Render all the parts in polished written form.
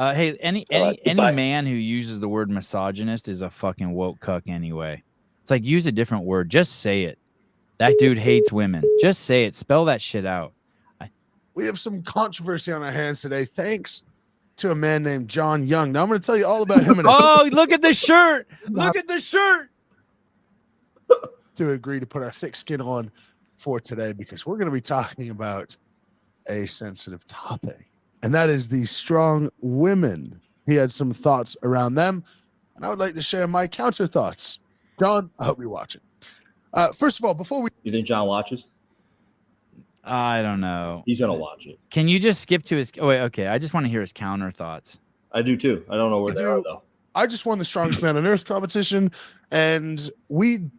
Hey, any Goodbye. man who uses the word misogynist is a fucking woke cuck anyway. It's like, use a different word. Just say it. That dude hates women. Just say it. Spell that shit out. We have some controversy on our hands today, thanks to a man named John Young. Now I'm going to tell you all about him in a Oh, look at the shirt. Look at the shirt. To agree to put our thick skin on for today, because we're going to be talking about a sensitive topic, and that is the strong women. He had some thoughts around them, and I would like to share my counter thoughts. John, I hope you're watching. First of all, before we... You think John watches? I don't know. He's gonna watch it. Can you just skip to his... Oh, wait, okay. I just want to hear his counter thoughts. I do too. I don't know where they are though. I just won the Strongest Man on Earth competition, and we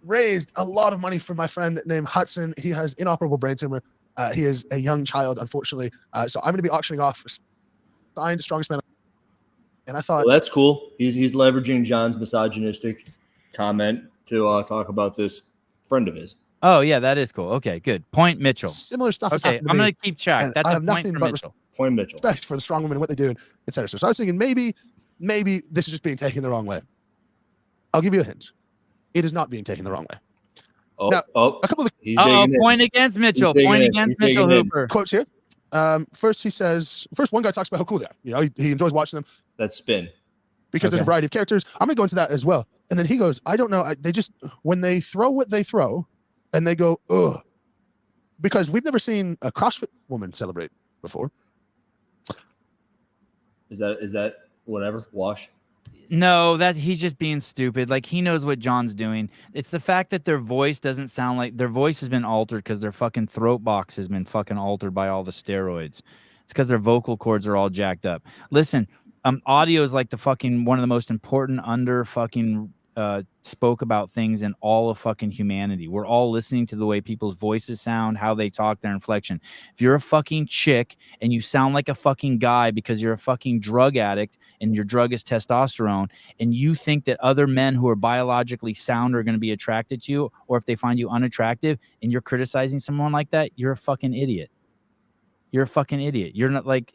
raised a lot of money for my friend named Hudson. He has inoperable brain tumor. He is a young child, unfortunately. So I'm going to be auctioning off signed Strongest Man. And I thought, well, that's cool. He's leveraging John's misogynistic comment to talk about this friend of his. Oh yeah, that is cool. Okay, good. Point Mitchell. Similar stuff. Okay, I'm going to keep track. That's a point for Mitchell. Point Mitchell. Respect for the strong women and what they do, etc. So I was thinking maybe this is just being taken the wrong way. I'll give you a hint. It is not being taken the wrong way. Oh, now, a couple of point against Mitchell. Point against Mitchell Hooper. Quotes here. First he says, one guy talks about how cool they are. You know, he enjoys watching them. That's spin. Because there's a variety of characters. I'm going to go into that as well. And then he goes, I don't know. They just, when they throw what they throw and they go, ugh, because we've never seen a CrossFit woman celebrate before. Is that whatever? Wash? No, he's just being stupid. Like, he knows what John's doing. It's the fact that their voice doesn't sound like their voice has been altered because their fucking throat box has been fucking altered by all the steroids. It's because their vocal cords are all jacked up. Listen, audio is like the fucking one of the most important under fucking spoke about things in all of fucking humanity. We're all listening to the way people's voices sound, how they talk, their inflection. If you're a fucking chick and you sound like a fucking guy because you're a fucking drug addict and your drug is testosterone, and you think that other men who are biologically sound are going to be attracted to you, or if they find you unattractive and you're criticizing someone like that, you're a fucking idiot. You're a fucking idiot. You're not like...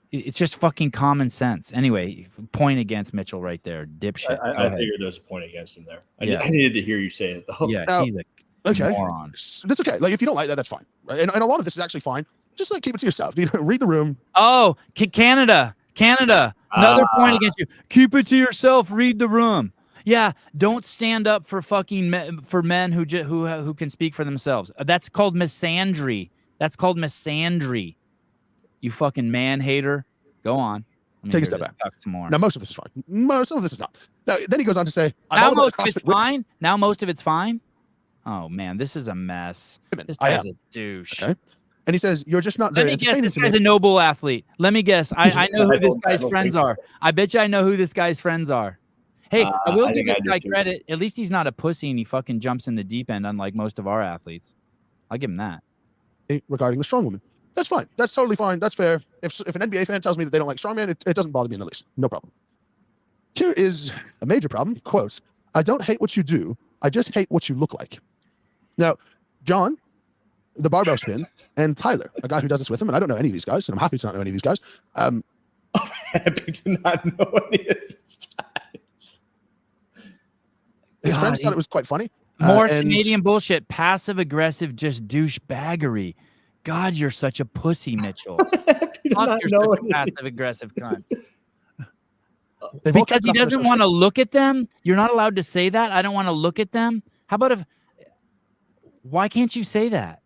It's just fucking common sense. Anyway, point against Mitchell right there, dipshit. I figured there was a point against him there. I needed to hear you say it though. Yeah, now, he's a moron. That's okay. Like, if you don't like that, that's fine. Right? And a lot of this is actually fine. Just like keep it to yourself. Read the room. Oh, Canada. Another point against you. Keep it to yourself. Read the room. Yeah, don't stand up for fucking for men who can speak for themselves. That's called misandry. You fucking man hater. Go on. Take a step back. Some more. Now, most of this is fine. Some of this is not. Now, then he goes on to say, now most of it's fine. Oh, man, this is a mess. This guy's a douche. Okay. And he says, you're just not very entertaining. This guy's a noble athlete. Let me guess. I know who this guy's friends are. I bet you I know who this guy's friends are. Hey, I will give this guy credit. At least he's not a pussy and he fucking jumps in the deep end, unlike most of our athletes. I'll give him that. Regarding the strong woman. That's fine. That's totally fine. That's fair. If an NBA fan tells me that they don't like strongman, it doesn't bother me in the least. No problem. Here is a major problem. Quote, I don't hate what you do. I just hate what you look like. Now, John, the barbell spin, and Tyler, a guy who does this with him, and I don't know any of these guys, and I'm happy to not know any of these guys. I'm happy to not know any of these guys. His friends thought it was quite funny. More Canadian bullshit. Passive-aggressive, just douchebaggery. God, you're such a pussy, Mitchell. Fuck, you're such a passive-aggressive cunt. Because he doesn't want to look at them? You're not allowed to say that? I don't want to look at them? How about why can't you say that?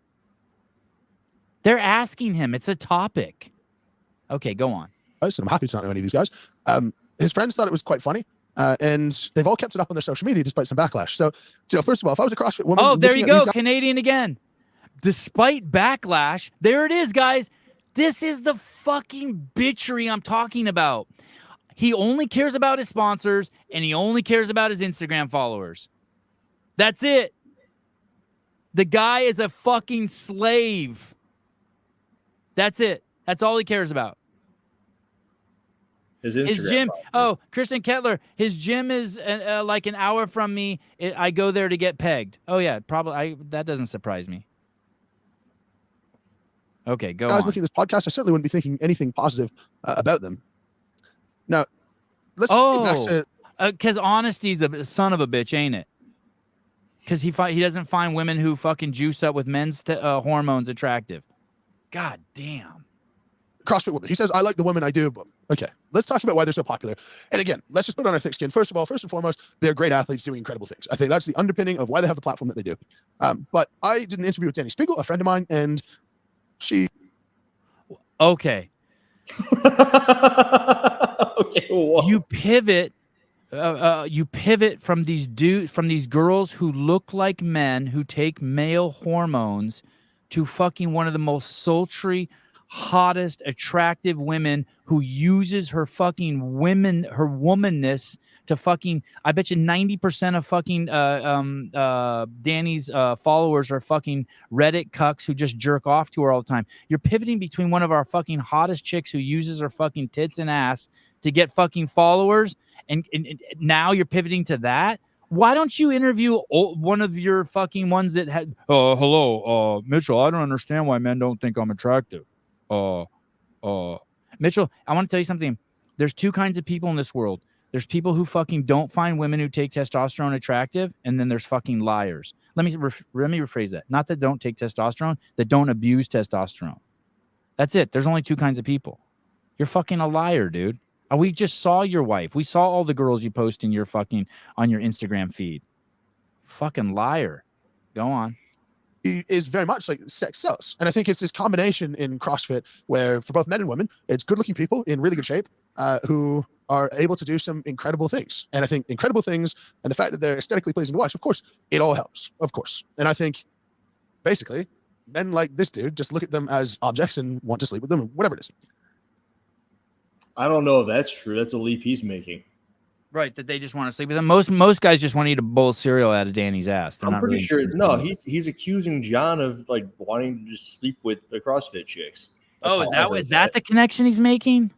They're asking him. It's a topic. Okay, go on. I'm happy to not know any of these guys. His friends thought it was quite funny. And they've all kept it up on their social media despite some backlash. So, first of all, if I was a CrossFit woman... Oh, there you go. Canadian again. Despite backlash, there it is, guys. This is the fucking bitchery I'm talking about. He only cares about his sponsors, and he only cares about his Instagram followers. That's it. The guy is a fucking slave. That's it. That's all he cares about. His gym. Oh, Kristen Kettler. His gym is like an hour from me. I go there to get pegged. Oh, yeah. Probably. That doesn't surprise me. Okay, go guys on. looking at this podcast, I certainly wouldn't be thinking anything positive about them. Now, let's get back to because honesty's a son of a bitch, ain't it? Because he doesn't find women who fucking juice up with men's hormones attractive. God damn. CrossFit women. He says, I like the women I do. But okay, let's talk about why they're so popular. And again, let's just put on our thick skin. First of all, first and foremost, they're great athletes doing incredible things. I think that's the underpinning of why they have the platform that they do. But I did an interview with Danny Spiegel, a friend of mine, and she... Okay. Okay, whoa. You pivot from these girls who look like men who take male hormones to fucking one of the most sultry, hottest, attractive women who uses her fucking her womanness to fucking... I bet you 90% of fucking Danny's followers are fucking Reddit cucks who just jerk off to her all the time. You're pivoting between one of our fucking hottest chicks who uses her fucking tits and ass to get fucking followers, and now you're pivoting to that. Why don't you interview one of your fucking ones that had... hello, Mitchell, I don't understand why men don't think I'm attractive. Mitchell, I want to tell you something. There's two kinds of people in this world. There's people who fucking don't find women who take testosterone attractive, and then there's fucking liars. Let me rephrase that. Not that don't take testosterone, that don't abuse testosterone. That's it. There's only two kinds of people. You're fucking a liar, dude. We just saw your wife. We saw all the girls you post in your fucking on your Instagram feed. Fucking liar. Go on. Is very much like sex sells. And I think it's this combination in CrossFit where for both men and women, it's good looking people in really good shape who are able to do some incredible things. And I think incredible things and the fact that they're aesthetically pleasing to watch, of course, it all helps, of course. And I think basically men like this dude just look at them as objects and want to sleep with them or whatever it is. I don't know if that's true. That's a leap he's making. Right, that they just want to sleep with him. Most guys just want to eat a bowl of cereal out of Danny's ass. I'm pretty sure. No, he's accusing John of like wanting to just sleep with the CrossFit chicks. Is that the connection he's making?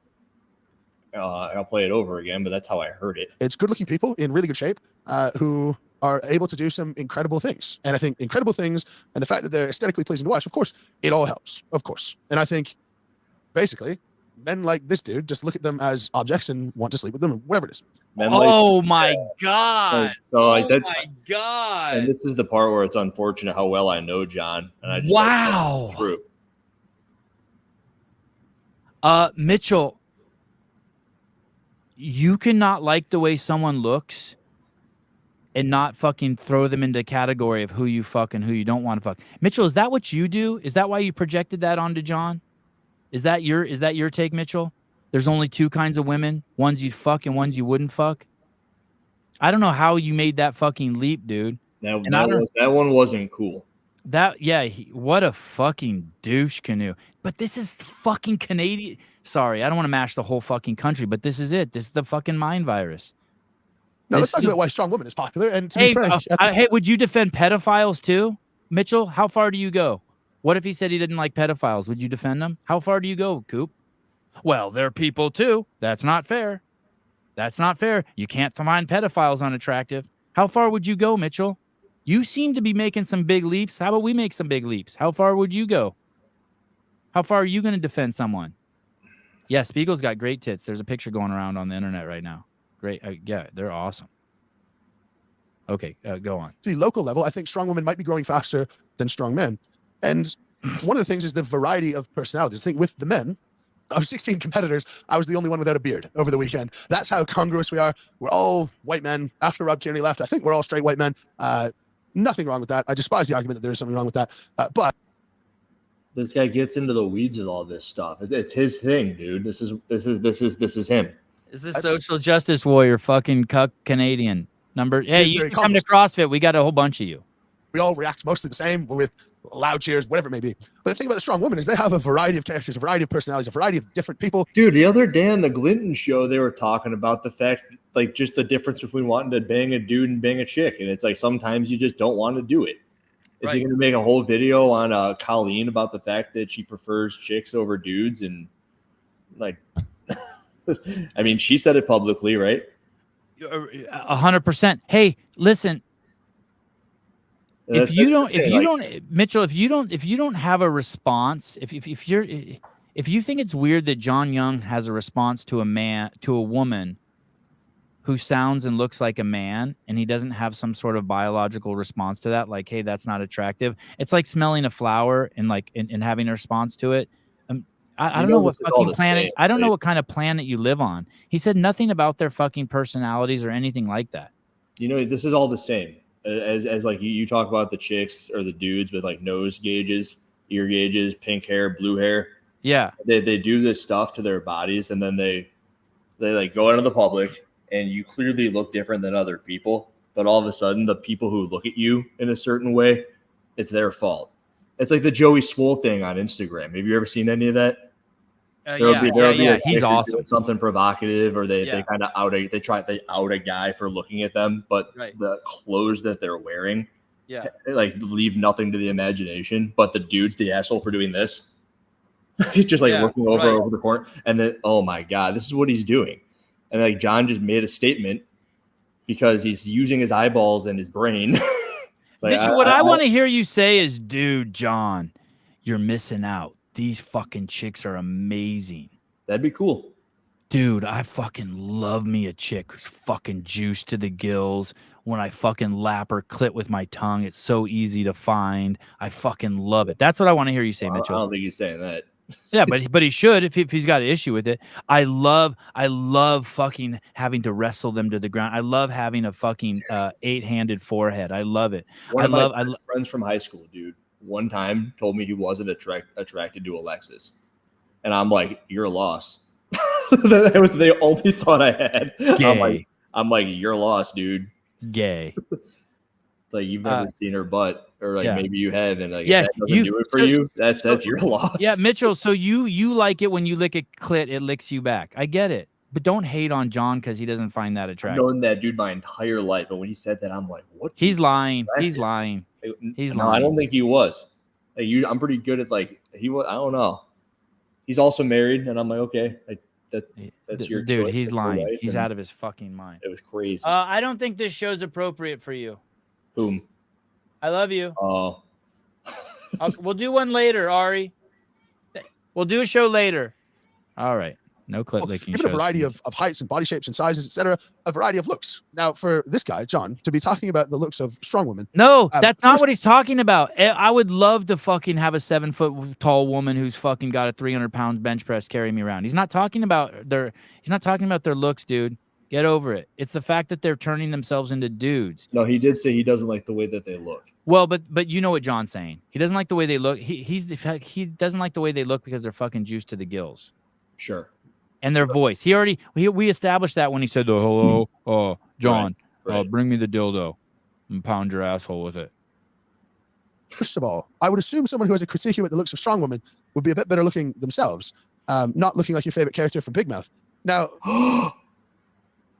I'll play it over again, but that's how I heard it. It's good looking people in really good shape who are able to do some incredible things. And I think incredible things and the fact that they're aesthetically pleasing to watch, of course, it all helps, of course. And I think basically men like this dude just look at them as objects and want to sleep with them or whatever it is. My God. My God. And this is the part where it's unfortunate how well I know John. And I just true. Mitchell, you cannot like the way someone looks and not fucking throw them into the category of who you fuck and who you don't want to fuck. Mitchell, is that what you do? Is that why you projected that onto John? Is that your take, Mitchell? There's only two kinds of women, ones you'd fuck and ones you wouldn't fuck. I don't know how you made that fucking leap, dude. That one wasn't cool. What a fucking douche canoe. But this is fucking Canadian. Sorry, I don't want to mash the whole fucking country, but this is it. This is the fucking mind virus. Now let's talk about why strong woman is popular. And to be frank, hey, would you defend pedophiles too, Mitchell? How far do you go? What if he said he didn't like pedophiles? Would you defend them? How far do you go, Coop? Well, they're people too. That's not fair. That's not fair. You can't find pedophiles unattractive. How far would you go, Mitchell? You seem to be making some big leaps. How about we make some big leaps? How far would you go? How far are you going to defend someone? Yeah, Spiegel's got great tits. There's a picture going around on the internet right now. Great. Yeah, they're awesome. Okay, go on. The local level, I think strong women might be growing faster than strong men. And one of the things is the variety of personalities. I think with the men, of 16 competitors, I was the only one without a beard over the weekend. That's how congruous we are. We're all white men. After Rob Kearney left, I think we're all straight white men. Nothing wrong with that. I despise the argument that there is something wrong with that. But this guy gets into the weeds with all this stuff. It's his thing, dude. This is him. Is this social justice warrior fucking cuck Canadian number? Hey, you can come to CrossFit. We got a whole bunch of you. We all react mostly the same with loud cheers, whatever it may be. But the thing about the strong women is they have a variety of characters, a variety of personalities, a variety of different people. Dude, the other day on the Glinton show, they were talking about the fact, like, just the difference between wanting to bang a dude and bang a chick. And it's like sometimes you just don't want to do it. Is he going to make a whole video on Colleen about the fact that she prefers chicks over dudes? And, like, I mean, she said it publicly, right? 100%. Hey, listen. if you don't, Mitchell, if you don't have a response, if you think it's weird that John Young has a response to a woman who sounds and looks like a man, and he doesn't have some sort of biological response to that, like, hey, that's not attractive. It's like smelling a flower and having a response to it. I don't know what fucking planet. I don't know what kind of planet you live on. He said nothing about their fucking personalities or anything like that. This is all the same as like you talk about the chicks or the dudes with like nose gauges, ear gauges, pink hair, blue hair. Yeah, they do this stuff to their bodies, and then they like go out into the public, and you clearly look different than other people. But all of a sudden, the people who look at you in a certain way, it's their fault. It's like the Joey Swole thing on Instagram. Have you ever seen any of that? Yeah. He's awesome. Something provocative, or they kind of out a guy for looking at them, but the clothes that they're wearing, like leave nothing to the imagination. But the dude's the asshole for doing this. He's just like looking over the corner, and then oh my god, this is what he's doing. And like John just made a statement because he's using his eyeballs and his brain. Like, Mitchell, what I want to hear you say is, dude, John, you're missing out. These fucking chicks are amazing. That'd be cool. Dude, I fucking love me a chick who's fucking juiced to the gills. When I fucking lap her clit with my tongue, it's so easy to find. I fucking love it. That's what I want to hear you say, Mitchell. I don't think he's saying that. Yeah, but he should if he's got an issue with it. I love fucking having to wrestle them to the ground. I love having a fucking 8-handed forehead. I love it. One of my friends from high school, dude, one time told me he wasn't attracted to Alexis, and I'm like, you're a loss. That was the only thought I had. Gay. I'm like, you're lost, dude. Gay. It's like you've never seen her butt. Or like maybe you have, and like if that doesn't do it for you. That's your loss. Yeah, Mitchell. So you like it when you lick a clit, it licks you back. I get it, but don't hate on John because he doesn't find that attractive. I've known that dude my entire life, and when he said that, I'm like, what? He's lying. He's lying. He's lying. I don't think he was. Like I'm pretty good at like he was. I don't know. He's also married, and I'm like, okay, that's your dude. choice. He's lying. He's out of his fucking mind. It was crazy. I don't think this show's appropriate for you. Whom? I love you. Oh. We'll do one later, Ari. We'll do a show later. All right. No clit licking. Even a variety of heights and body shapes and sizes, etc. A variety of looks. Now, for this guy, John, to be talking about the looks of strong women. No, that's not what he's talking about. I would love to fucking have a 7-foot tall woman who's fucking got a 300-pound bench press carry me around. He's not talking about their looks, dude. Get over it. It's the fact that they're turning themselves into dudes. No, he did say he doesn't like the way that they look. Well, but you know what John's saying. He doesn't like the way they look. He doesn't like the way they look because they're fucking juiced to the gills. Sure. And their voice. We established that when he said, hello, John, right. Bring me the dildo and pound your asshole with it. First of all, I would assume someone who has a critique at the looks of strong women would be a bit better looking themselves, not looking like your favorite character from Big Mouth. Now,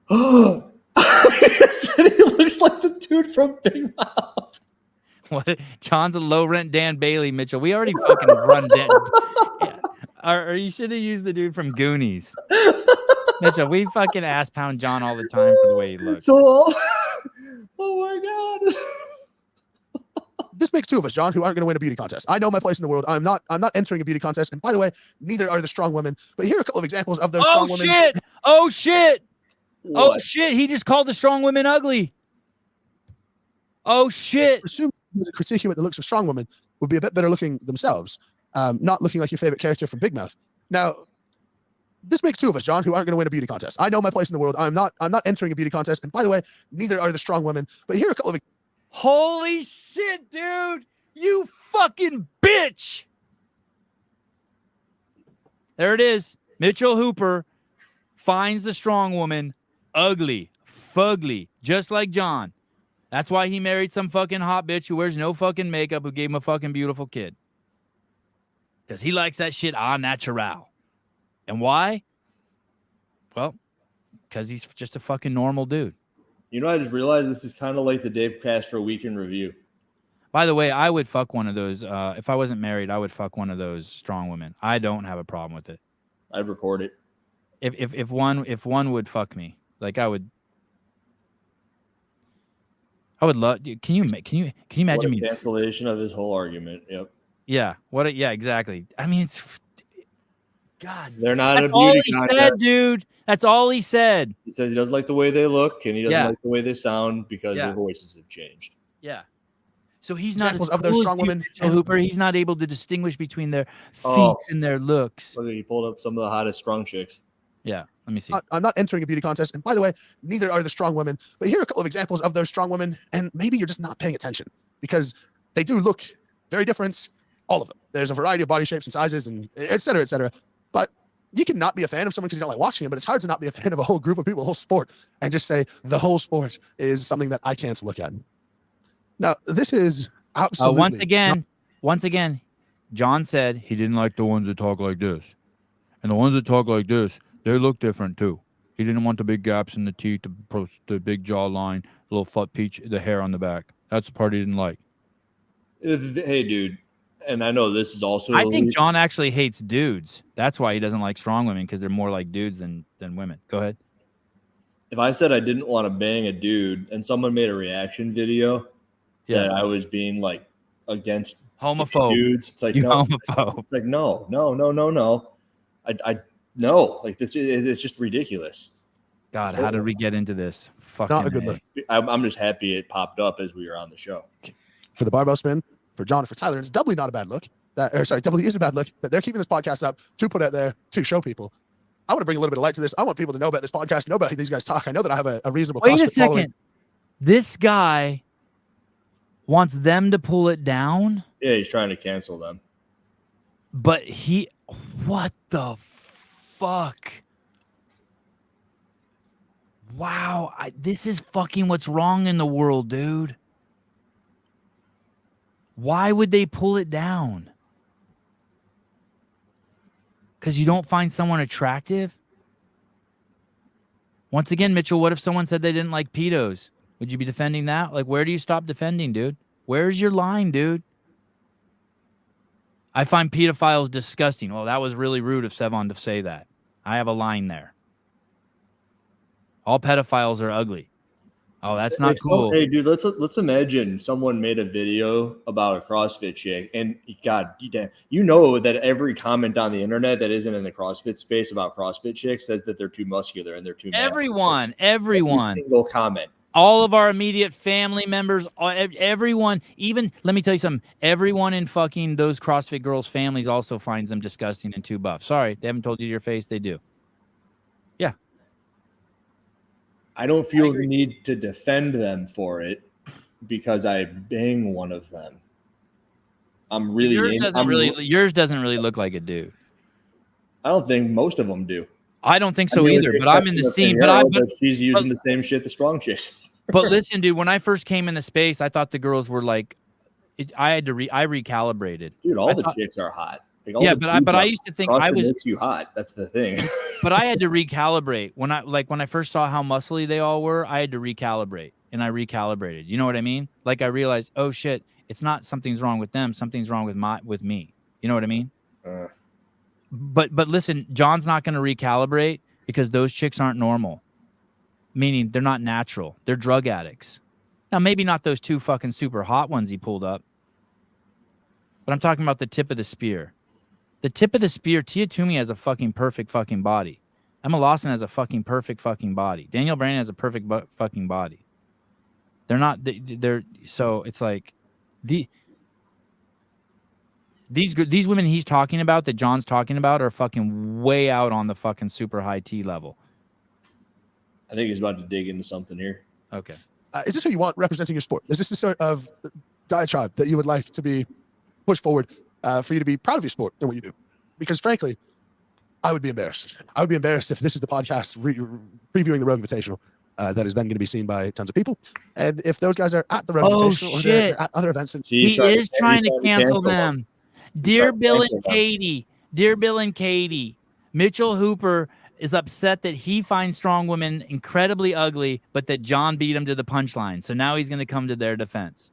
he said he looks like the dude from Big Mouth. What? John's a low rent Dan Bailey, Mitchell. We already fucking run Dan. Yeah. Or you should have used the dude from Goonies. Mitchell, we fucking ass pound John all the time for the way he looks. So, oh my god. This makes two of us, John, who aren't going to win a beauty contest. I know my place in the world. I'm not entering a beauty contest. And by the way, neither are the strong women. But here are a couple of examples of those strong women. Oh shit! What? Oh shit! He just called the strong women ugly. Oh shit! Assume a critique at the looks of strong women would be a bit better looking themselves, not looking like your favorite character from Big Mouth. Now, this makes two of us, John, who aren't going to win a beauty contest. I know my place in the world. I'm not entering a beauty contest. And by the way, neither are the strong women. But here are a couple of. Holy shit, dude! You fucking bitch! There it is. Mitchell Hooper finds the strong woman ugly, fugly, just like John. That's why he married some fucking hot bitch who wears no fucking makeup who gave him a fucking beautiful kid. Because he likes that shit au natural. And why? Well, because he's just a fucking normal dude. You know, I just realized this is kind of like the Dave Castro Weekend Review. By the way, I would fuck one of those. If I wasn't married, I would fuck one of those strong women. I don't have a problem with it. I'd record it. If one would fuck me, like I would. I would love. Can you imagine me? Cancellation of his whole argument. Yep. Yeah. Yeah. Exactly. I mean, it's God. They're not That's a beauty all he contest. said, dude. That's all he said. He says he doesn't like the way they look and he doesn't Yeah. like the way they sound because Yeah. their voices have changed. Yeah. So he's not Examples as of those cool as strong women. Mitchell Hooper. He's not able to distinguish between their Oh. feats and their looks. Look, he pulled up some of the hottest strong chicks. Yeah. Let me see. I'm not entering a beauty contest. And by the way, neither are the strong women. But here are a couple of examples of those strong women. And maybe you're just not paying attention because they do look very different. All of them. There's a variety of body shapes and sizes and et cetera, et cetera. But you can not be a fan of someone because you don't like watching it, but it's hard to not be a fan of a whole group of people, a whole sport, and just say the whole sport is something that I can't look at. Now, this is absolutely once again, John said he didn't like the ones that talk like this. And the ones that talk like this, they look different too. He didn't want the big gaps in the teeth, the big jawline, the little flat peach, the hair on the back. That's the part he didn't like. Hey, dude. And I know this is also. I think John actually hates dudes. That's why he doesn't like strong women, because they're more like dudes than women. Go ahead. If I said I didn't want to bang a dude and someone made a reaction video that I was being like against homophobe dudes, it's like, you no, homophobe. It's like, no. I no, like it's just ridiculous. God, So, how did we get into this? Fucking not a good look. I'm just happy it popped up as we were on the show. For the barbell spin, for John and for Tyler, it's doubly not a bad look. Doubly is a bad look that they're keeping this podcast up to put out there to show people. I want to bring a little bit of light to this. I want people to know about this podcast, know about how these guys talk. I know that I have a reasonable Wait a CrossFit second. following. This guy wants them to pull it down. Yeah, he's trying to cancel them. But what the fuck? Wow, this is fucking what's wrong in the world, dude. Why would they pull it down? Because you don't find someone attractive? Once again, Mitchell, what if someone said they didn't like pedos? Would you be defending that? Like, where do you stop defending, dude? Where's your line, dude? I find pedophiles disgusting. Well, that was really rude of Sevan to say that. I have a line there. All pedophiles are ugly. Oh, that's not cool. Hey, dude, let's imagine someone made a video about a CrossFit chick, and God, you know that every comment on the internet that isn't in the CrossFit space about CrossFit chicks says that they're too muscular and they're too. Everyone. Every single comment. All of our immediate family members, everyone, even, let me tell you something, everyone in fucking those CrossFit girls' families also finds them disgusting and too buff. Sorry, they haven't told you to your face. They do. Yeah. I don't feel the need to defend them for it because I bang one of them. I'm really yours doesn't really look like a dude. I don't think most of them do. I don't think so either, but I'm in the scene. But she's using the same shit the strong chicks. But listen, dude, when I first came in the space, I thought the girls were like, I recalibrated. Dude, all the chicks are hot. Like, yeah, but I used to think I was makes you hot. That's the thing. But I had to recalibrate when I first saw how muscly they all were. I had to recalibrate, and I recalibrated. You know what I mean? Like I realized, oh shit, it's not something's wrong with them. Something's wrong with me. You know what I mean? But listen, John's not going to recalibrate because those chicks aren't normal. Meaning they're not natural. They're drug addicts. Now maybe not those two fucking super hot ones he pulled up, but I'm talking about the tip of the spear. The tip of the spear, Tia Toomey has a fucking perfect fucking body. Emma Lawson has a fucking perfect fucking body. Danielle Brandon has a perfect fucking body. They're not, so it's like, these women he's talking about, that John's talking about, are fucking way out on the fucking super high T level. I think he's about to dig into something here. Okay. Is this who you want representing your sport? Is this the sort of diatribe that you would like to be pushed forward for you to be proud of your sport and what you do? Because frankly, I would be embarrassed. I would be embarrassed if this is the podcast previewing the Rogue Invitational that is then going to be seen by tons of people. And if those guys are at the Rogue Invitational or they're at other events. He is trying to cancel them. Dear Bill and Katie, Mitchell Hooper is upset that he finds strong women incredibly ugly, but that John beat him to the punchline. So now he's going to come to their defense.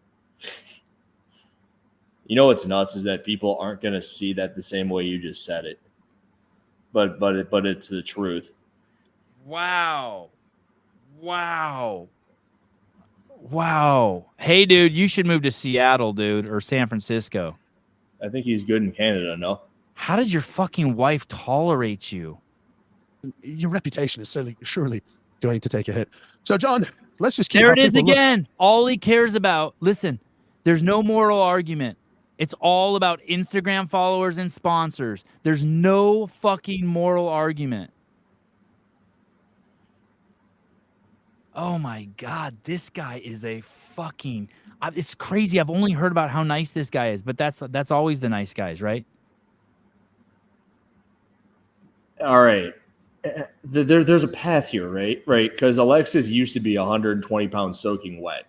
You know what's nuts is that people aren't going to see that the same way you just said it. But it's the truth. Wow. Wow. Hey, dude, you should move to Seattle, dude, or San Francisco. I think he's good in Canada, no? How does your fucking wife tolerate you? Your reputation is surely going to take a hit. So, John, let's just keep There how it is people look. again. All he cares about. Listen, there's no moral argument. It's all about Instagram followers and sponsors. There's no fucking moral argument. Oh my God, this guy is a fucking. It's crazy. I've only heard about how nice this guy is, but that's always the nice guys, right? All right. There's a path here, right? Right. Because Alexis used to be 120 pounds soaking wet.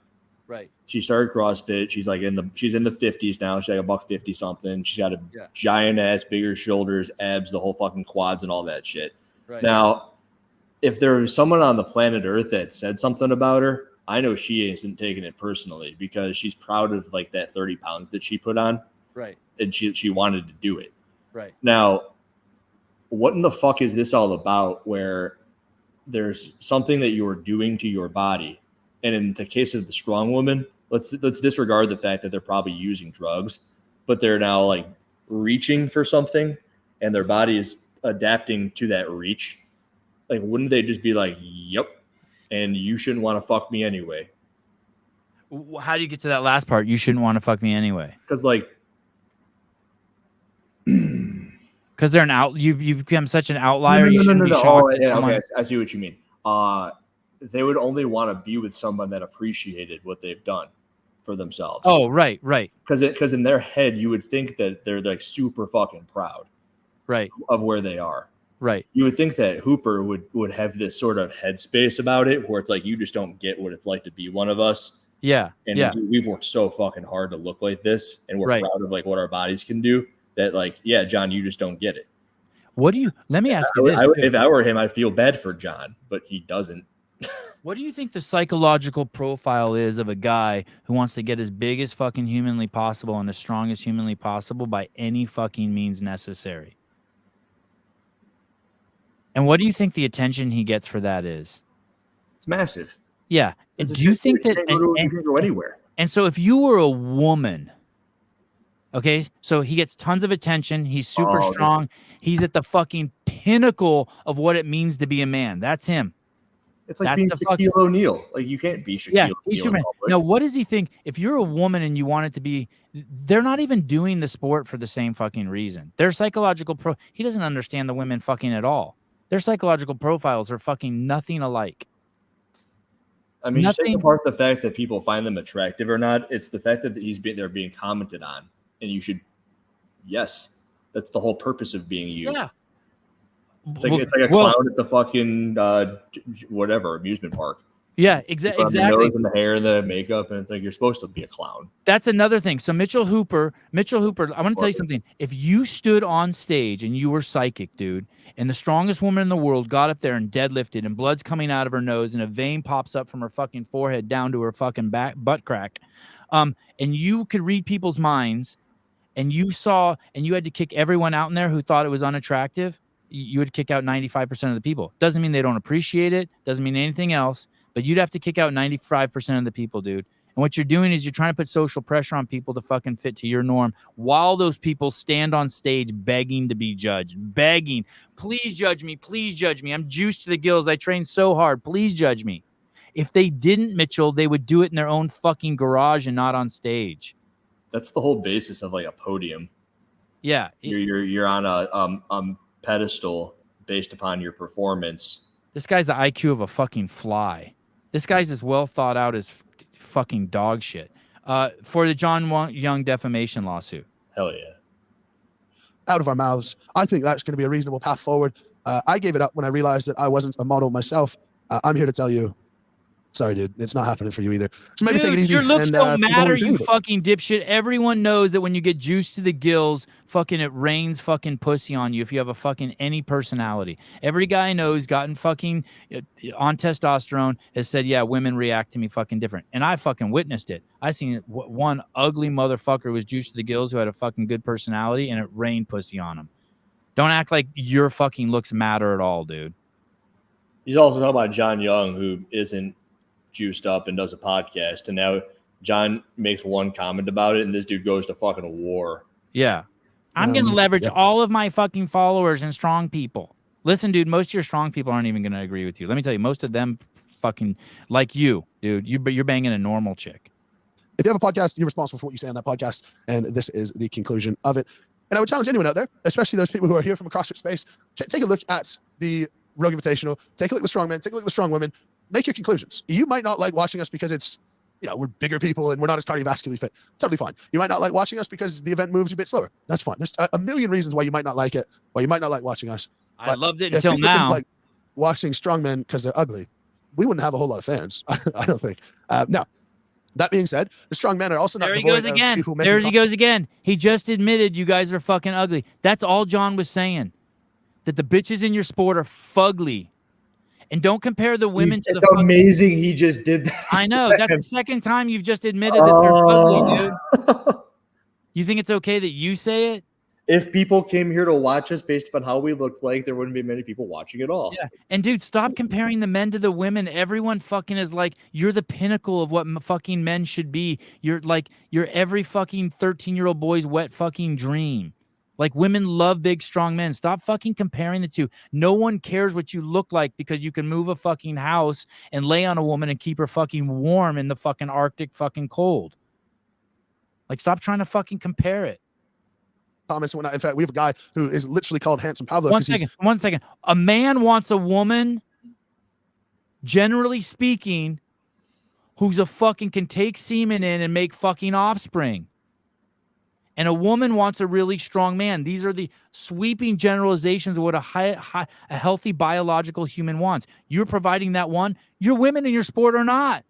Right. She started CrossFit. She's like in the 50s now. She's like $150 something. She's got a giant ass, bigger shoulders, abs, the whole fucking quads, and all that shit. Right. Now, if there was someone on the planet Earth that said something about her, I know she isn't taking it personally because she's proud of like that 30 pounds that she put on. Right. And she wanted to do it. Right. Now, what in the fuck is this all about where there's something that you're doing to your body? And in the case of the strong woman, let's disregard the fact that they're probably using drugs, but they're now like reaching for something and their body is adapting to that reach. Like, wouldn't they just be like, yep, and you shouldn't want to fuck me anyway? How do you get to that last part? You shouldn't want to fuck me anyway. Because like, because they're you've become such an outlier. No. Oh, yeah, okay, I see what you mean. They would only want to be with someone that appreciated what they've done for themselves. Oh, right. Because in their head, you would think that they're like super fucking proud, right, of where they are. Right. You would think that Hooper would have this sort of headspace about it, where it's like you just don't get what it's like to be one of us. Yeah. And we've worked so fucking hard to look like this, and we're proud of like what our bodies can do. That like, yeah, John, you just don't get it. Let me ask you this. If I were him, I'd feel bad for John, but he doesn't. What do you think the psychological profile is of a guy who wants to get as big as fucking humanly possible and as strong as humanly possible by any fucking means necessary? And what do you think the attention he gets for that is? It's massive. Yeah. And do you think that you can go anywhere? And so if you were a woman, okay, so he gets tons of attention. He's super strong. He's at the fucking pinnacle of what it means to be a man. That's him. It's like being Shaquille O'Neal. Like, you can't be Shaquille O'Neal. Now, what does he think? If you're a woman and you want it to be, they're not even doing the sport for the same fucking reason. Their psychological he doesn't understand the women fucking at all. Their psychological profiles are fucking nothing alike. I mean, just take apart the fact that people find them attractive or not. It's the fact that they're being commented on, and you should, yes, that's the whole purpose of being you. Yeah. It's like a clown at the fucking whatever amusement park. Yeah, exactly. The nose and the hair and the makeup, and it's like you're supposed to be a clown. That's another thing. So Mitchell Hooper, I want to tell you something. If you stood on stage and you were psychic, dude, and the strongest woman in the world got up there and deadlifted, and blood's coming out of her nose, and a vein pops up from her fucking forehead down to her fucking butt crack, and you could read people's minds, and you had to kick everyone out in there who thought it was unattractive, you would kick out 95% of the people. Doesn't mean they don't appreciate it. Doesn't mean anything else. But you'd have to kick out 95% of the people, dude. And what you're doing is you're trying to put social pressure on people to fucking fit to your norm while those people stand on stage begging to be judged. Begging. Please judge me. Please judge me. I'm juiced to the gills. I trained so hard. Please judge me. If they didn't, Mitchell, they would do it in their own fucking garage and not on stage. That's the whole basis of like a podium. Yeah. You're on a pedestal based upon your performance. This guy's the IQ of a fucking fly. This guy's as well thought out as fucking dog shit. For the John Young defamation lawsuit. Hell yeah. Out of our mouths. I think that's going to be a reasonable path forward. I gave it up when I realized that I wasn't a model myself. I'm here to tell you, sorry, dude, it's not happening for you either. So maybe take it easy. Your looks don't matter, you fucking dipshit. Everyone knows that when you get juiced to the gills, fucking it rains fucking pussy on you if you have a fucking any personality. Every guy I know who's gotten fucking on testosterone has said, yeah, women react to me fucking different. And I fucking witnessed it. I seen one ugly motherfucker who was juiced to the gills who had a fucking good personality, and it rained pussy on him. Don't act like your fucking looks matter at all, dude. He's also talking about John Young, who isn't juiced up and does a podcast, and now John makes one comment about it, and this dude goes to fucking war. Yeah. I'm going to leverage all of my fucking followers and strong people. Listen, dude, most of your strong people aren't even going to agree with you. Let me tell you, most of them fucking like you, dude. You're banging a normal chick. If you have a podcast, you're responsible for what you say on that podcast, and this is the conclusion of it. And I would challenge anyone out there, especially those people who are here from a CrossFit space, take a look at the Rogue Invitational, take a look at the strong men, take a look at the strong women, make your conclusions. You might not like watching us because it's, we're bigger people and we're not as cardiovascularly fit. Totally fine. You might not like watching us because the event moves a bit slower. That's fine. There's a million reasons why you might not like it, why you might not like watching us. I loved it if until people now. didn't like watching strong men because they're ugly, we wouldn't have a whole lot of fans. I don't think. Now, that being said, the strong men are also not. There he goes again. There he goes again. He just admitted you guys are fucking ugly. That's all John was saying. That the bitches in your sport are fugly. And don't compare the women to the fucking... amazing he just did that. I know. That's the second time you've just admitted that they're ugly, dude. You think it's okay that you say it? If people came here to watch us based upon how we looked like, there wouldn't be many people watching at all. Yeah. And dude, stop comparing the men to the women. Everyone fucking is like, you're the pinnacle of what fucking men should be. You're every fucking 13-year-old boy's wet fucking dream. Like, women love big, strong men. Stop fucking comparing the two. No one cares what you look like because you can move a fucking house and lay on a woman and keep her fucking warm in the fucking Arctic fucking cold. Like, stop trying to fucking compare it. Comments and whatnot. In fact, we have a guy who is literally called Handsome Pablo. One second. A man wants a woman, generally speaking, who's a fucking can take semen in and make fucking offspring. And a woman wants a really strong man. These are the sweeping generalizations of what a healthy biological human wants. You're providing that one. Your women in your sport are not.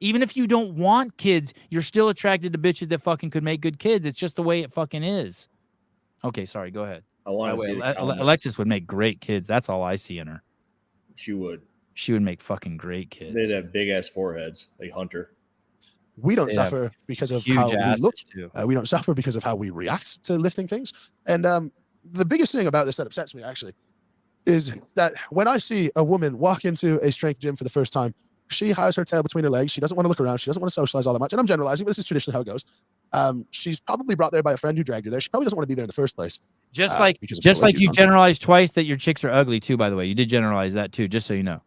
Even if you don't want kids, you're still attracted to bitches that fucking could make good kids. It's just the way it fucking is. Okay, sorry. Go ahead. I want to see Alexis would make great kids. That's all I see in her. She would. She would make fucking great kids. They'd have big ass foreheads like Hunter. We don't suffer because of how we look. We don't suffer because of how we react to lifting things. And the biggest thing about this that upsets me, actually, is that when I see a woman walk into a strength gym for the first time, she has her tail between her legs. She doesn't want to look around. She doesn't want to socialize all that much. And I'm generalizing, but this is traditionally how it goes. She's probably brought there by a friend who dragged her there. She probably doesn't want to be there in the first place. Just like you generalized twice that your chicks are ugly too, by the way. You did generalize that too, just so you know.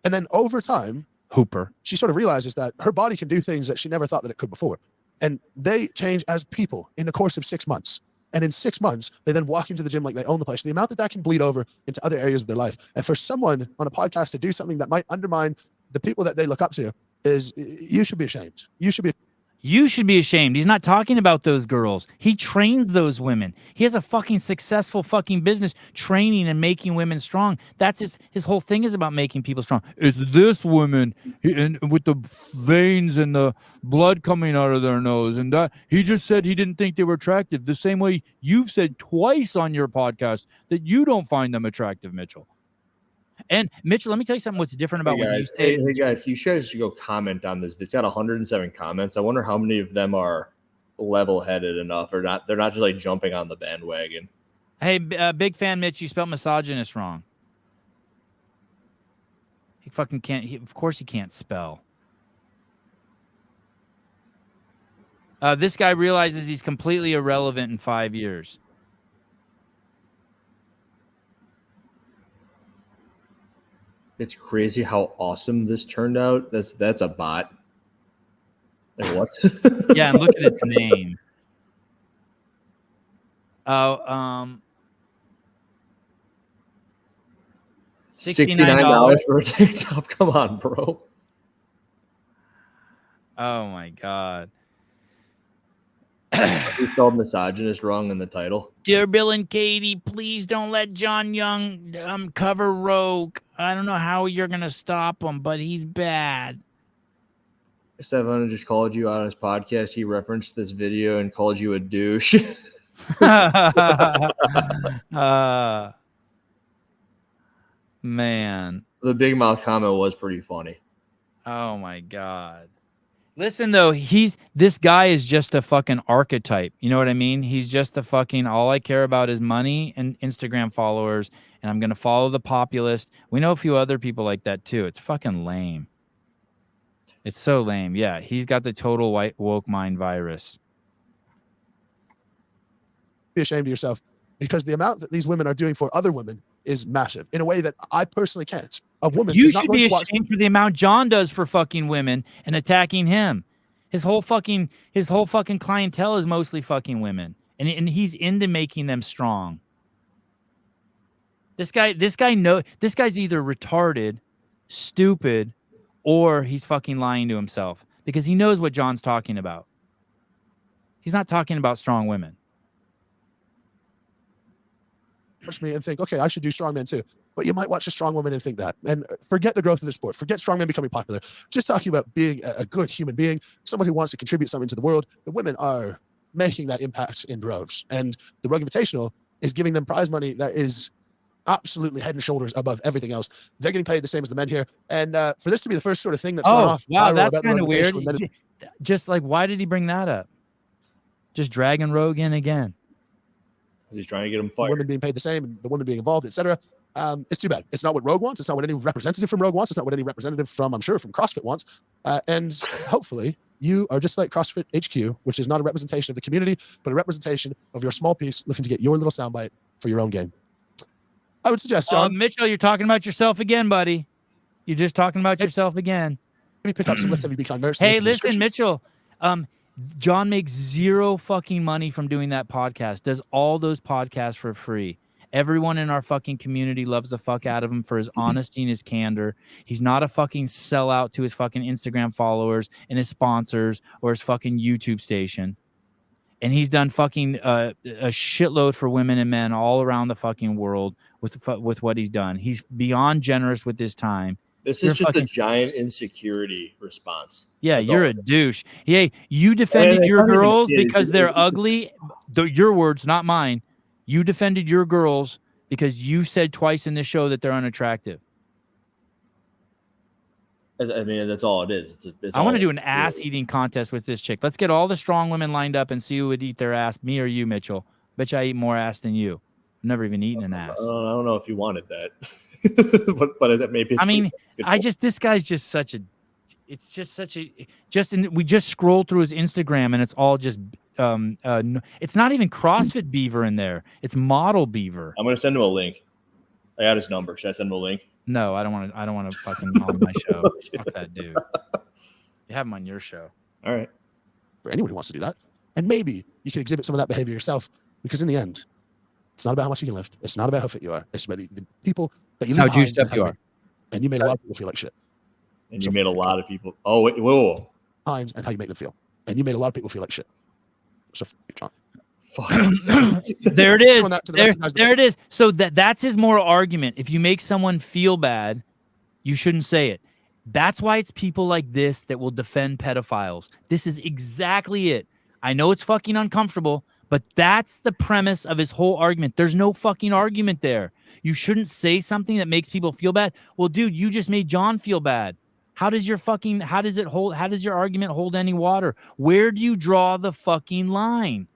And then over time, Hooper, she sort of realizes that her body can do things that she never thought that it could before. And they change as people in the course of 6 months. And in 6 months, they then walk into the gym like they own the place. The amount that can bleed over into other areas of their life. And for someone on a podcast to do something that might undermine the people that they look up to, you should be ashamed. You should be ashamed. He's not talking about those girls. He trains those women. He has a fucking successful fucking business training and making women strong. That's his whole thing is about making people strong. It's this woman and with the veins and the blood coming out of their nose. And that he just said he didn't think they were attractive. The same way you've said twice on your podcast that you don't find them attractive, Mitchell. And Mitchell, let me tell you something. What's different about what you say? Hey guys, you guys should go comment on this. It's got 107 comments. I wonder how many of them are level-headed enough, or not. They're not just like jumping on the bandwagon. Hey, big fan, Mitch. You spelled misogynist wrong. He fucking can't. Of course, he can't spell. This guy realizes he's completely irrelevant in 5 years. It's crazy how awesome this turned out. That's a bot. Like what? Yeah, and look at its name. $69 for a TikTok. Come on, bro. Oh my god. You spelled misogynist wrong in the title. Dear Bill and Katie, please don't let John Young cover Rogue. I don't know how you're going to stop him, but he's bad. Sevan just called you on his podcast. He referenced this video and called you a douche. Man. The big mouth comment was pretty funny. Oh, my God. Listen though, this guy is just a fucking archetype. You know what I mean? He's just a fucking all I care about is money and Instagram followers, and I'm gonna follow the populist. We know a few other people like that too. It's fucking lame. It's so lame. Yeah, he's got the total white woke mind virus. Be ashamed of yourself, because the amount that these women are doing for other women is massive in a way that I personally can't. A woman You is not should going be to watch. ashamed for the amount John does for fucking women and attacking him. His whole fucking clientele is mostly fucking women, and he's into making them strong. This guy's either retarded, stupid, or he's fucking lying to himself because he knows what John's talking about. He's not talking about strong women. Watch me and think, okay, I should do strongman too. But you might watch a strong woman and think that, and forget the growth of the sport. Forget strongman becoming popular. Just talking about being a good human being, someone who wants to contribute something to the world. The women are making that impact in droves, and the Rogue Invitational is giving them prize money that is absolutely head and shoulders above everything else. They're getting paid the same as the men here, and for this to be the first sort of thing that's gone off Wow, viral that's about the kind Rogue of weird. Invitational, Just like, why did he bring that up? Just dragging Rogue in again. He's trying to get him fired. Women being paid the same, and the women being involved, etc. It's too bad. It's not what Rogue wants. It's not what any representative from Rogue wants. It's not what any representative from, I'm sure, from CrossFit wants. And hopefully you are just like CrossFit HQ, which is not a representation of the community, but a representation of your small piece looking to get your little soundbite for your own game. I would suggest, John. Mitchell, you're talking about yourself again, buddy. You're just talking about yourself again. Maybe pick up some Lift Heavy Becon merch. Hey, listen, Mitchell. John makes zero fucking money from doing that podcast. Does all those podcasts for free. Everyone in our fucking community loves the fuck out of him for his honesty and his candor. He's not a fucking sellout to his fucking Instagram followers and his sponsors or his fucking YouTube station. And he's done fucking a shitload for women and men all around the fucking world with what he's done. He's beyond generous with his time. This is just a giant insecurity response. Yeah, you're a douche. Hey, you defended your girls because they're ugly. Your words, not mine. You defended your girls because you said twice in this show that they're unattractive. I mean, that's all it is. I want to do an ass-eating contest with this chick. Let's get all the strong women lined up and see who would eat their ass, me or you, Mitchell. Bet you I eat more ass than you. I've never even eaten an ass. I don't know if you wanted that. but maybe. I mean, this guy's just such a. It's just such a. We just scrolled through his Instagram and it's all just. It's not even CrossFit Beaver in there. It's Model Beaver. I'm gonna send him a link. I got his number. Should I send him a link? No, I don't want to. I don't want to fucking on my show. Fuck that dude. You have him on your show. All right. For anyone who wants to do that, and maybe you can exhibit some of that behavior yourself, because in the end, it's not about how much you can lift. It's not about how fit you are. It's about the people that you. How juiced up you are. And you made a lot of people feel like shit. And you made a lot of people. Oh wait, whoa. Times and how you make them feel, and you made a lot of people feel like shit. So, John. Fuck. There it is. There it is. So that's his moral argument. If you make someone feel bad, you shouldn't say it. That's why it's people like this that will defend pedophiles. This is exactly it. I know it's fucking uncomfortable, but that's the premise of his whole argument. There's no fucking argument there. You shouldn't say something that makes people feel bad. Well, dude, you just made John feel bad. How does your argument hold any water? Where do you draw the fucking line?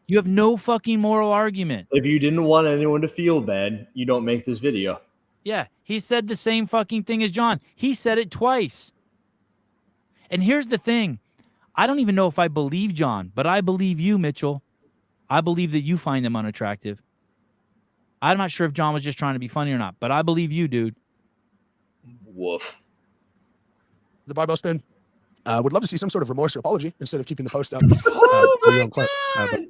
You have no fucking moral argument. If you didn't want anyone to feel bad, you don't make this video. Yeah, he said the same fucking thing as John. He said it twice. And here's the thing. I don't even know if I believe John, but I believe you, Mitchell. I believe that you find them unattractive. I'm not sure if John was just trying to be funny or not, but I believe you, dude. Woof. The barbell spin. Would love to see some sort of remorse or apology instead of keeping the post up. Oh for my your own clip. God. I need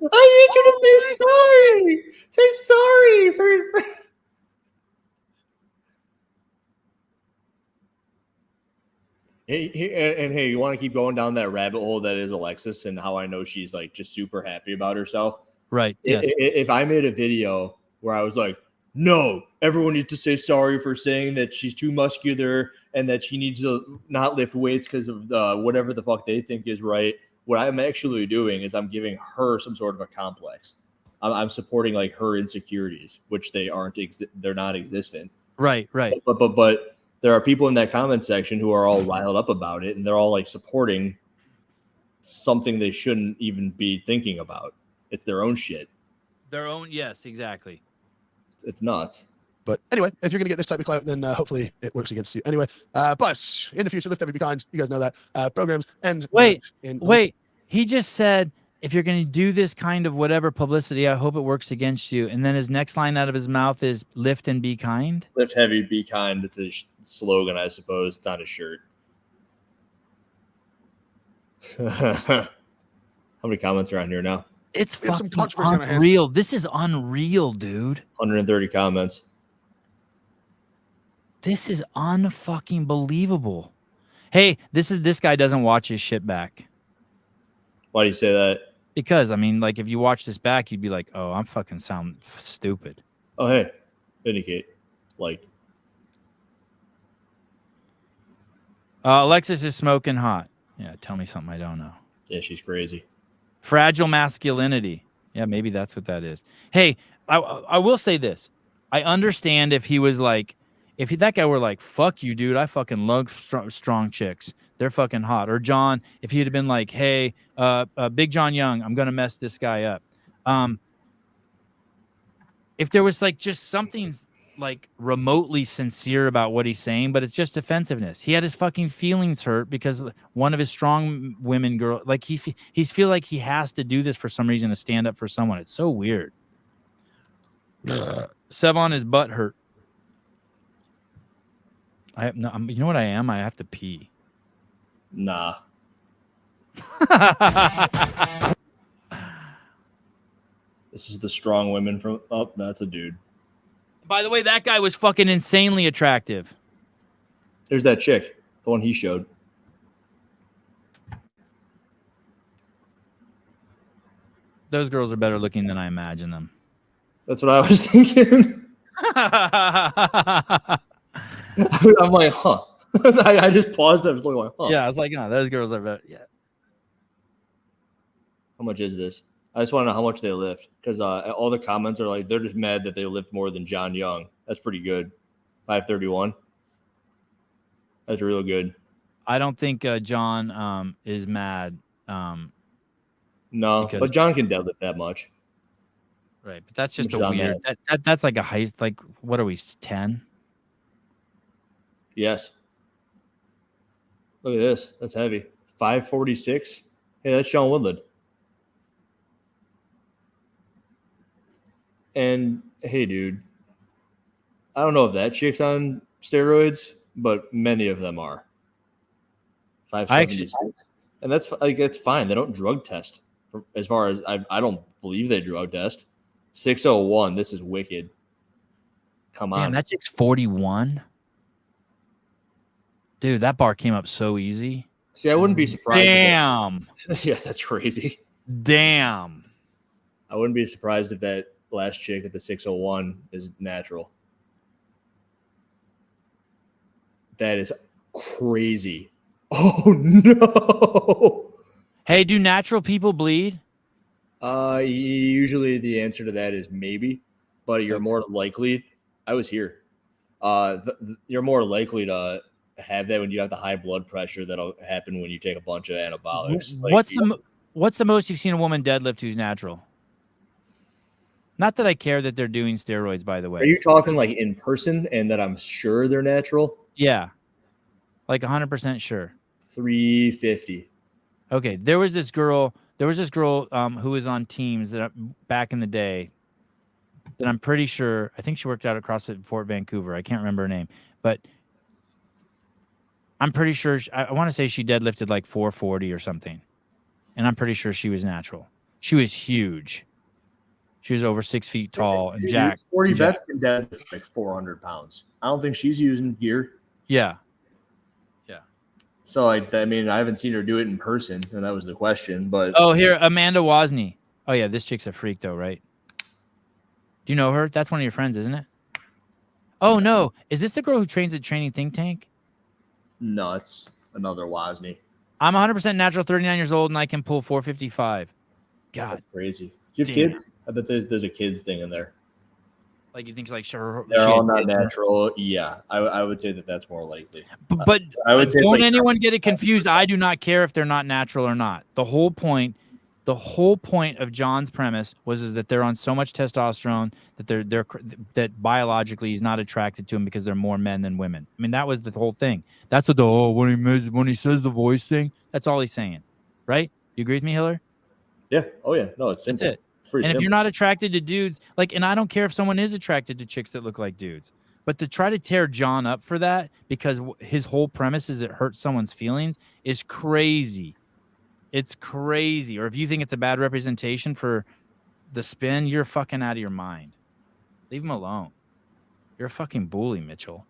you to say sorry. Say sorry for. Hey, you want to keep going down that rabbit hole that is Alexis and how I know she's like just super happy about herself. Right. Yes. If I made a video where I was like, no, everyone needs to say sorry for saying that she's too muscular and that she needs to not lift weights because of whatever the fuck they think is right. What I'm actually doing is I'm giving her some sort of a complex. I'm supporting like her insecurities, which they aren't. They're not existent. Right. But there are people in that comment section who are all riled up about it, and they're all like supporting something they shouldn't even be thinking about. It's their own shit. Their own, yes, exactly. It's nuts. But anyway, if you're going to get this type of clout, then hopefully it works against you. Anyway, but in the future, lift every be kind. You guys know that. Programs and wait. He just said, if you're going to do this kind of whatever publicity, I hope it works against you. And then his next line out of his mouth is lift and be kind. Lift heavy, be kind. It's a slogan, I suppose. It's on his shirt. How many comments are on here now? It's some fucking controversy on our hands. unreal. This is unreal, dude. 130 comments. This is unfucking believable. Hey, this guy doesn't watch his shit back. Why do you say that? Because I mean, like, if you watch this back, you'd be like, "Oh, I'm fucking sound stupid." Oh, hey, Vindicate. Like, Alexis is smoking hot. Yeah, tell me something I don't know. yeah, she's crazy. Fragile masculinity. Yeah, maybe that's what that is. Hey, I will say this. I understand if he was like, if that guy were like, fuck you, dude, I fucking love strong chicks. They're fucking hot. Or John, if he'd have been like, hey, Big John Young, I'm going to mess this guy up. If there was like just something like remotely sincere about what he's saying, but it's just defensiveness. He had his fucking feelings hurt because one of his strong women girl, like he's feel like he has to do this for some reason to stand up for someone. It's so weird. Sevan is butt hurt. I have no, you know what I am? I have to pee. Nah. This is the strong women from. Oh, that's a dude. By the way, that guy was fucking insanely attractive. There's that chick, the one he showed. Those girls are better looking than I imagine them. That's what I was thinking. I'm like, huh. I just paused. I was looking like, huh. Yeah, I was like, oh, those girls are better. Yeah. How much is this? I just want to know how much they lift because all the comments are like they're just mad that they lift more than John Young. That's pretty good. 531. That's real good. I don't think John is mad. No, because, but John can deadlift that much. Right, but that's just a weird. That's like a heist. Like, what are we, 10? Yes. Look at this. That's heavy. 546. Hey, that's Sean Woodland. And hey, dude, I don't know if that chick's on steroids, but many of them are. 576. And that's like it's fine. They don't drug test. As far as I don't believe they drug test. 601. This is wicked. Come on. Damn, that chick's 41. Dude, that bar came up so easy. See, I wouldn't be surprised. Damn. Yeah, that's crazy. Damn. I wouldn't be surprised if that last chick at the 601 is natural. That is crazy. Oh, no. Hey, do natural people bleed? Usually the answer to that is maybe, but you're more likely. I was here. You're more likely to have that when you have the high blood pressure that'll happen when you take a bunch of antibiotics. What's the most you've seen a woman deadlift who's natural? Not that I care that they're doing steroids, by the way. Are you talking like in person and that I'm sure they're natural? Yeah. Like 100% sure. 350. Okay. There was this girl who was on teams that back in the day that I'm pretty sure, I think she worked out at CrossFit in Fort Vancouver. I can't remember her name, but I'm pretty sure, I want to say she deadlifted like 440 or something. And I'm pretty sure she was natural. She was huge. She was over 6 feet tall and jacked. 40 Beth can deadlift like 400 pounds. I don't think she's using gear. Yeah. Yeah. So, I mean, I haven't seen her do it in person, and that was the question. But oh, here, Amanda Wozni. Oh, yeah, this chick's a freak, though, right? Do you know her? That's one of your friends, isn't it? Oh, no. Is this the girl who trains at Training Think Tank? No, it's another Wozni. I'm 100% natural, 39 years old, and I can pull 455. God. That's crazy. Do you have kids? I bet there's a kids thing in there. Like you think like sure They're she all had not tits, right? natural. Yeah, I would say that that's more likely. But I would say it's don't like anyone get it confused. I do not care if they're not natural or not. The whole point of John's premise is that they're on so much testosterone that that biologically he's not attracted to them because they're more men than women. I mean, that was the whole thing. That's what when he says the voice thing, that's all he's saying, right? You agree with me, Hiller? Yeah. Oh yeah. No, it's simple. That's it. It's pretty And if simple. you're not attracted to dudes, like, and I don't care if someone is attracted to chicks that look like dudes, but to try to tear John up for that because his whole premise is it hurts someone's feelings is crazy. It's crazy. Or if you think it's a bad representation for the spin, you're fucking out of your mind. Leave him alone. You're a fucking bully, Mitchell.